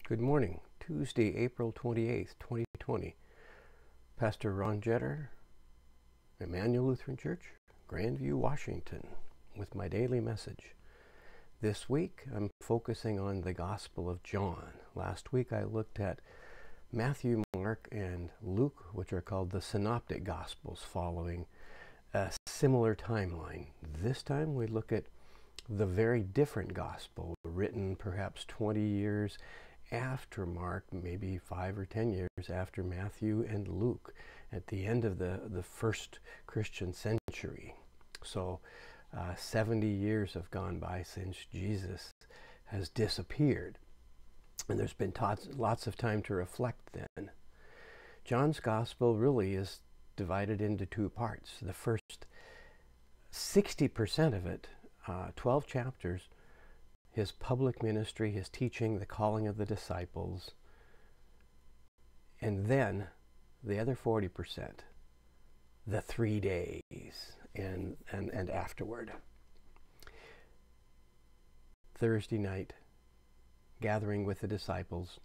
Good morning, Tuesday, April 28th, 2020. Pastor Ron Jetter, Immanuel Lutheran Church, Grandview, Washington, with my daily message. This week, I'm focusing on the Gospel of John. Last week, I looked at Matthew, Mark, and Luke, which are called the Synoptic Gospels, following a similar timeline. This time, we look at the very different Gospel, written perhaps 20 years after Mark, maybe 5 or 10 years after Matthew and Luke, at the end of the first Christian century. So 70 years have gone by since Jesus has disappeared, and there's been lots of time to reflect then. John's Gospel really is divided into two parts. The first 60% of it, 12 chapters, his public ministry, his teaching, the calling of the disciples, and then the other 40%, the 3 days and afterward. Thursday night, gathering with the disciples,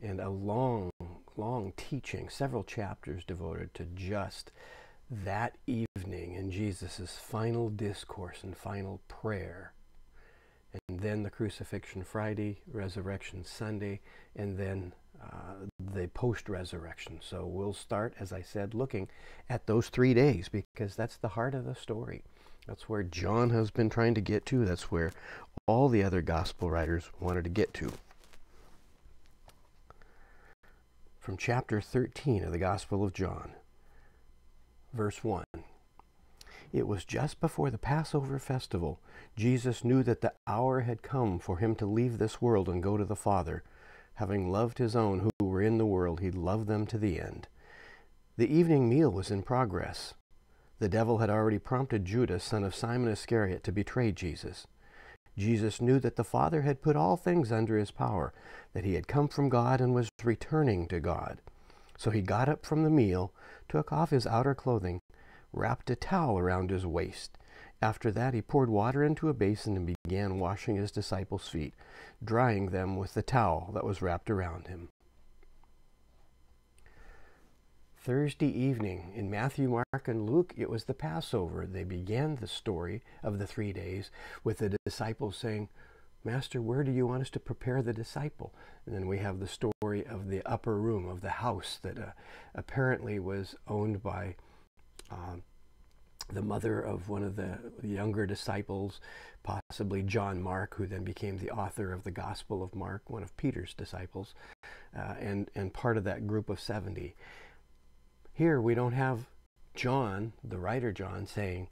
and a long teaching, several chapters devoted to just that evening in Jesus' final discourse and final prayer. And then the crucifixion Friday, resurrection Sunday, and then the post-resurrection. So we'll start, as I said, looking at those 3 days, because that's the heart of the story. That's where John has been trying to get to. That's where all the other gospel writers wanted to get to. From chapter 13 of the Gospel of John, verse 1. It was just before the Passover festival. Jesus knew that the hour had come for him to leave this world and go to the Father. Having loved his own who were in the world, he loved them to the end. The evening meal was in progress. The devil had already prompted Judas, son of Simon Iscariot, to betray Jesus. Jesus knew that the Father had put all things under his power, that he had come from God and was returning to God. So he got up from the meal, took off his outer clothing, wrapped a towel around his waist. After that, he poured water into a basin and began washing his disciples' feet, drying them with the towel that was wrapped around him. Thursday evening, in Matthew, Mark, and Luke, it was the Passover. They began the story of the 3 days with the disciples saying, "Master, where do you want us to prepare the disciple?" And then we have the story of the upper room of the house that apparently was owned by the mother of one of the younger disciples, possibly John Mark, who then became the author of the Gospel of Mark, one of Peter's disciples, and part of that group of 70. Here we don't have John, the writer John, saying,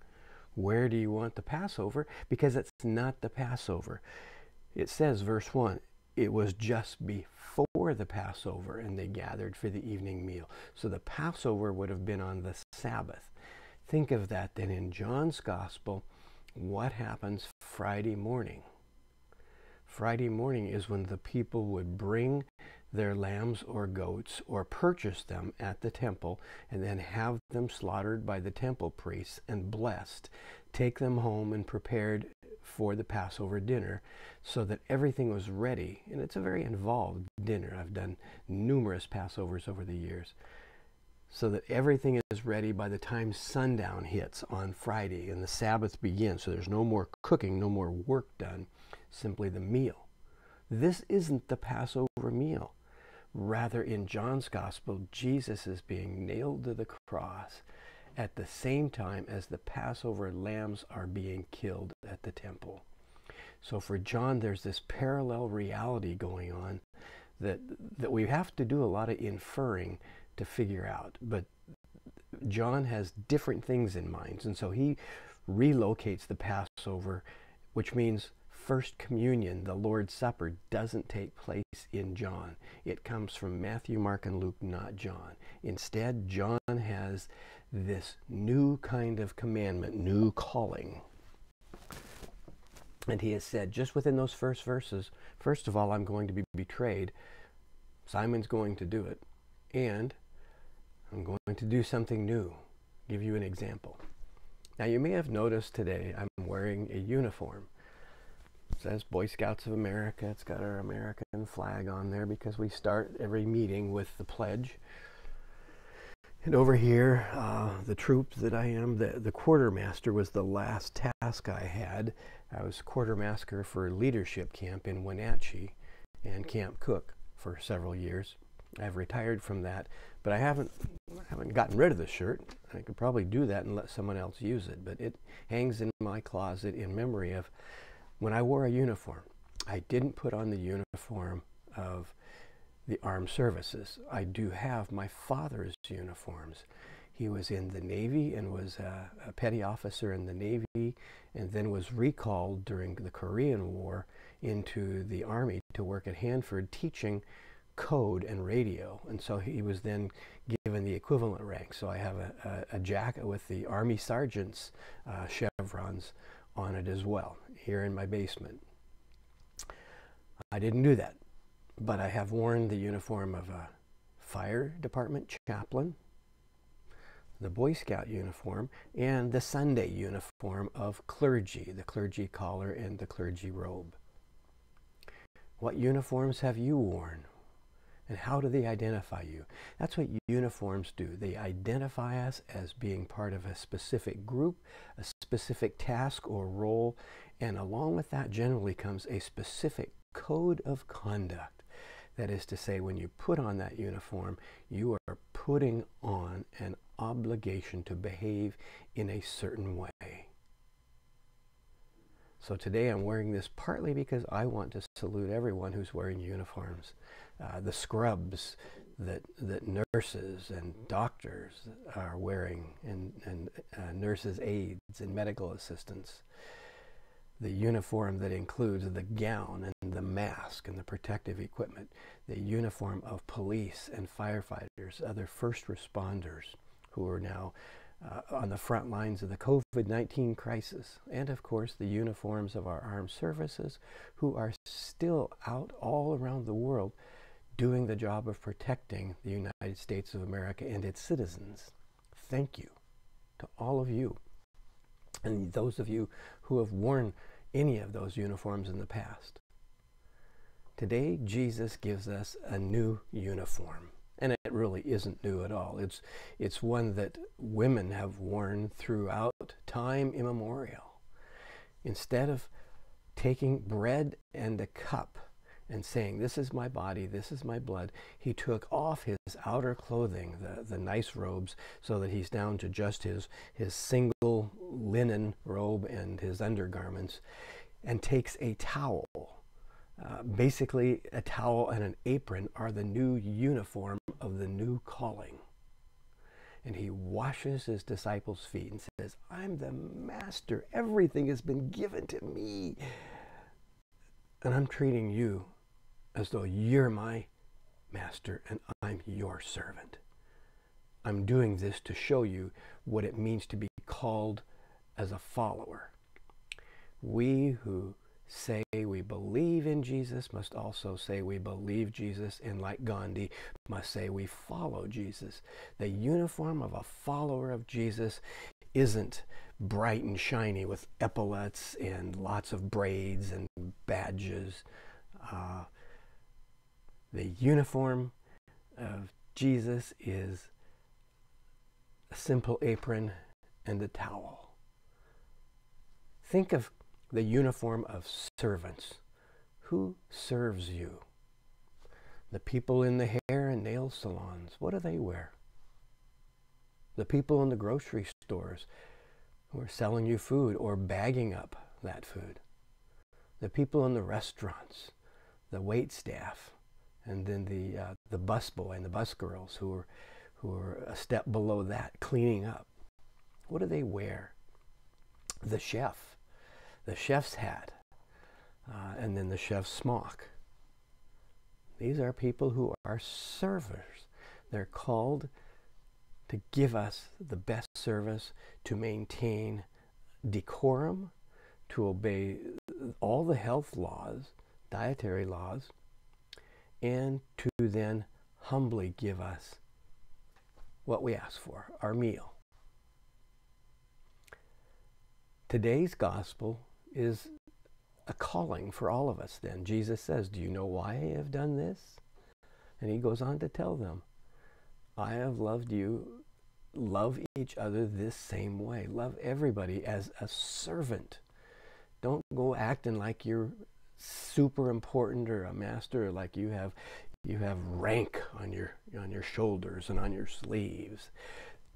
"Where do you want the Passover?" because it's not the Passover. It says, verse 1, it was just before the Passover, and they gathered for the evening meal. So the Passover would have been on the Sabbath. Think of that then in John's Gospel. What happens Friday morning? Friday morning is when the people would bring their lambs or goats or purchase them at the temple and then have them slaughtered by the temple priests and blessed, take them home and prepared for the Passover dinner so that everything was ready. And it's a very involved dinner. I've done numerous Passovers over the years. So that everything is ready by the time sundown hits on Friday and the Sabbath begins. So there's no more cooking, no more work done, simply the meal. This isn't the Passover meal. Rather, in John's Gospel, Jesus is being nailed to the cross at the same time as the Passover lambs are being killed at the temple. So for John, there's this parallel reality going on that we have to do a lot of inferring to figure out. But John has different things in mind, and so he relocates the Passover, which means First Communion, the Lord's Supper, doesn't take place in John. It comes from Matthew, Mark, and Luke, not John. Instead, John has this new kind of commandment, new calling. And he has said, just within those first verses, first of all, I'm going to be betrayed. Simon's going to do it. And I'm going to do something new. Give you an example. Now, you may have noticed today I'm wearing a uniform. It says Boy Scouts of America. It's got our American flag on there because we start every meeting with the pledge. And over here, the troop that I am, the quartermaster was the last task I had. I was quartermaster for leadership camp in Wenatchee and Camp Cook for several years. I've retired from that, but I haven't gotten rid of the shirt. I could probably do that and let someone else use it, but it hangs in my closet in memory of when I wore a uniform. I didn't put on the uniform of the armed services. I do have my father's uniforms. He was in the Navy and was a petty officer in the Navy, and then was recalled during the Korean War into the Army to work at Hanford teaching code and radio. And so he was then given the equivalent rank. So I have a jacket with the Army Sergeant's chevrons on it as well, here in my basement. I didn't do that, but I have worn the uniform of a fire department chaplain, the Boy Scout uniform, and the Sunday uniform of clergy, the clergy collar and the clergy robe. What uniforms have you worn? And how do they identify you? That's what uniforms do. They identify us as being part of a specific group, a specific task or role, and along with that generally comes a specific code of conduct. That is to say, when you put on that uniform, you are putting on an obligation to behave in a certain way. So today I'm wearing this partly because I want to salute everyone who's wearing uniforms. The scrubs that nurses and doctors are wearing, and nurses' aides and medical assistants. The uniform that includes the gown and the mask and the protective equipment. The uniform of police and firefighters, other first responders who are now on the front lines of the COVID-19 crisis. And of course the uniforms of our armed services who are still out all around the world doing the job of protecting the United States of America and its citizens. Thank you to all of you, and those of you who have worn any of those uniforms in the past. Today, Jesus gives us a new uniform, and it really isn't new at all. It's one that women have worn throughout time immemorial. Instead of taking bread and a cup and saying, "This is my body, this is my blood," he took off his outer clothing, the nice robes, so that he's down to just his single linen robe and his undergarments, and takes a towel. Basically, a towel and an apron are the new uniform of the new calling. And he washes his disciples' feet and says, "I'm the master. Everything has been given to me. And I'm treating you as though you're my master and I'm your servant. I'm doing this to show you what it means to be called as a follower." We who say we believe in Jesus must also say we believe Jesus, and like Gandhi, must say we follow Jesus. The uniform of a follower of Jesus isn't bright and shiny with epaulets and lots of braids and badges. The uniform of Jesus is a simple apron and a towel. Think of the uniform of servants. Who serves you? The people in the hair and nail salons, what do they wear? The people in the grocery stores who are selling you food or bagging up that food. The people in the restaurants, the wait staff, and then the busboy and the busgirls who are a step below that, cleaning up. What do they wear? The chef, the chef's hat, and then the chef's smock. These are people who are servers. They're called to give us the best service, to maintain decorum, to obey all the health laws, dietary laws, and to then humbly give us what we ask for, our meal. Today's gospel is a calling for all of us then. Jesus says, do you know why I have done this? And he goes on to tell them, I have loved you. Love each other this same way. Love everybody as a servant. Don't go acting like you're super important or a master, or like you have rank on your shoulders and on your sleeves.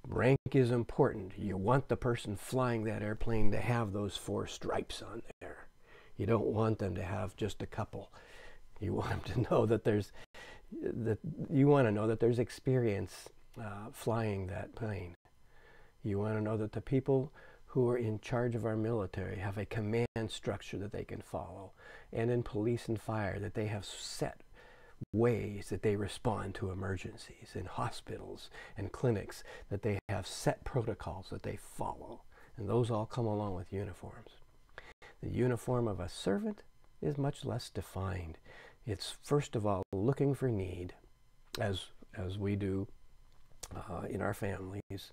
Rank is important. You want the person flying that airplane to have those 4 stripes on there. You don't want them to have just a couple. You want them to know that there's experience flying that plane. You want to know that the people who are in charge of our military have a command structure that they can follow, and in police and fire that they have set ways that they respond to emergencies, in hospitals and clinics that they have set protocols that they follow, and those all come along with uniforms. The uniform of a servant is much less defined. It's first of all looking for need, as we do in our families,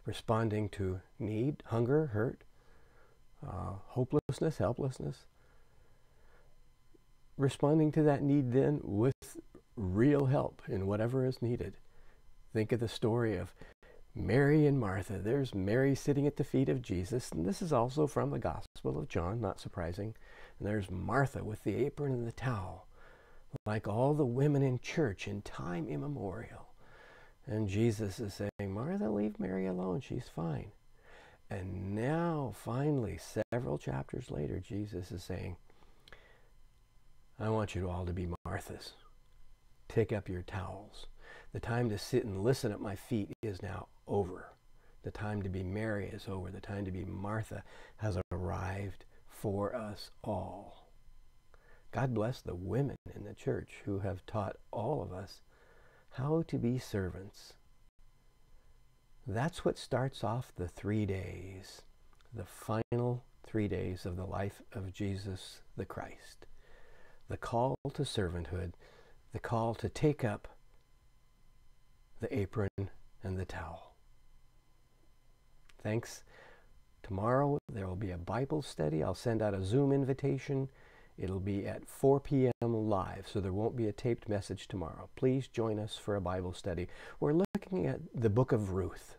responding to need, hunger, hurt, hopelessness, helplessness. Responding to that need then with real help in whatever is needed. Think of the story of Mary and Martha. There's Mary sitting at the feet of Jesus, and this is also from the Gospel of John, not surprising. And there's Martha with the apron and the towel, like all the women in church in time immemorial. And Jesus is saying, Martha, leave Mary alone, she's fine. And now, finally, several chapters later, Jesus is saying, I want you all to be Marthas. Take up your towels. The time to sit and listen at my feet is now over. The time to be Mary is over. The time to be Martha has arrived for us all. God bless the women in the church who have taught all of us how to be servants. That's what starts off the 3 days, the final 3 days of the life of Jesus the Christ. The call to servanthood, the call to take up the apron and the towel. Thanks. Tomorrow there will be a Bible study. I'll send out a Zoom invitation. It'll be at 4 p.m. live, so there won't be a taped message tomorrow. Please join us for a Bible study. We're looking at the book of Ruth.